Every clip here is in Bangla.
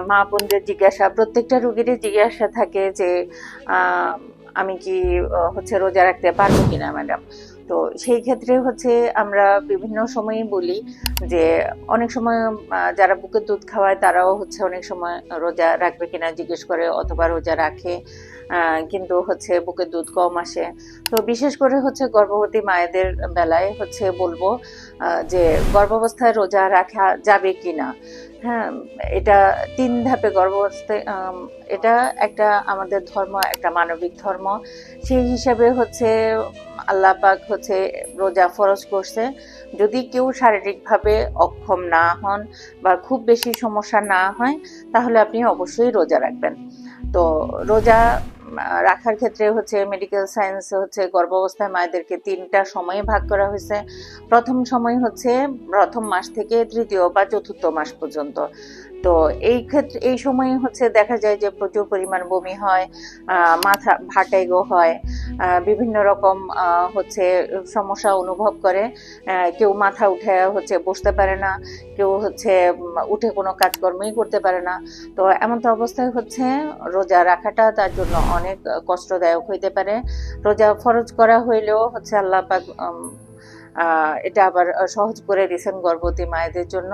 মা বোনদের জিজ্ঞাসা, প্রত্যেকটা রোগীরই জিজ্ঞাসা থাকে যে আমি কি হচ্ছে রোজা রাখতে পারবো কিনা ম্যাডাম। তো সেই ক্ষেত্রে হচ্ছে আমরা বিভিন্ন সময়ই বলি যে অনেক সময় যারা বুকের দুধ খাওয়ায় তারাও হচ্ছে অনেক সময় রোজা রাখবে কিনা জিজ্ঞেস করে, অথবা রোজা রাখে কিন্তু হচ্ছে বুকের দুধ কম আসে। তো বিশেষ করে হচ্ছে গর্ভবতী মায়েদের বেলায় হচ্ছে বলবো যে গর্ভাবস্থায় রোজা রাখা যাবে কিনা। হ্যাঁ, এটা ৩ ধাপে গর্ভাবস্থায় এটা একটা আমাদের ধর্ম, একটা মানবিক ধর্ম। সেই হিসাবে হচ্ছে আল্লাহ পাক হচ্ছে রোজা ফরজ করছে। যদি কেউ শারীরিকভাবে অক্ষম না হন বা খুব বেশি সমস্যা না হয় তাহলে আপনি অবশ্যই রোজা রাখবেন। তো রোজা রাখার ক্ষেত্রে হচ্ছে মেডিকেল সায়েন্স হচ্ছে গর্ভাবস্থায় মায়েদেরকে ৩টা সময়ে ভাগ করা হয়েছে। প্রথম সময় হচ্ছে প্রথম মাস থেকে ৩য় বা ৪র্থ মাস পর্যন্ত। তো এই ক্ষেত্রে এই সময়ে হচ্ছে দেখা যায় যে প্রচুর পরিমাণ বমি হয়, মাথা ভার্টিগো হয়, বিভিন্ন রকম হচ্ছে সমস্যা অনুভব করে। কেউ মাথা উঠে হচ্ছে বসতে পারে না, কেউ হচ্ছে উঠে কোনো কাজকর্মই করতে পারে না। তো এমন তো অবস্থায় হচ্ছে রোজা রাখাটা তার জন্য অনেক কষ্টদায়ক হইতে পারে। রোজা ফরজ করা হইলেও হচ্ছে আল্লাহ পাক এটা আবার সহজ করে দিয়েছেন গর্ভবতী মায়েদের জন্য।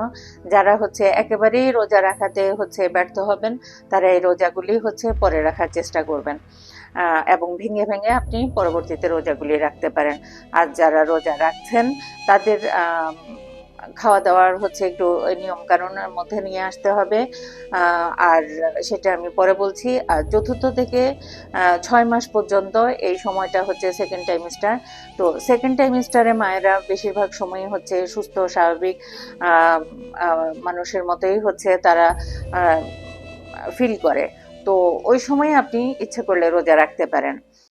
যারা হচ্ছে একেবারেই রোজা রাখাতে হচ্ছে ব্যর্থ হবেন তারা এই রোজাগুলি হচ্ছে পরে রাখার চেষ্টা করবেন, এবং ভেঙে ভেঙে আপনি পরবর্তীতে রোজাগুলি রাখতে পারেন। আর যারা রোজা রাখছেন তাদের খাওয়া দাওয়ার হচ্ছে একটু নিয়ম কানুনের মধ্যে নিয়ে আসতে হবে, আর সেটা আমি পরে বলছি। আর ৪র্থ থেকে ৬ মাস পর্যন্ত এই সময়টা হচ্ছে সেকেন্ড টাইমিস্টার। তো সেকেন্ড টাইমিস্টারে মায়েরা বেশিরভাগ সময়ই হচ্ছে সুস্থ স্বাভাবিক মানুষের মতোই হচ্ছে তারা ফিল করে। তো ওই সময় আপনি ইচ্ছে করলে রোজা রাখতে পারেন।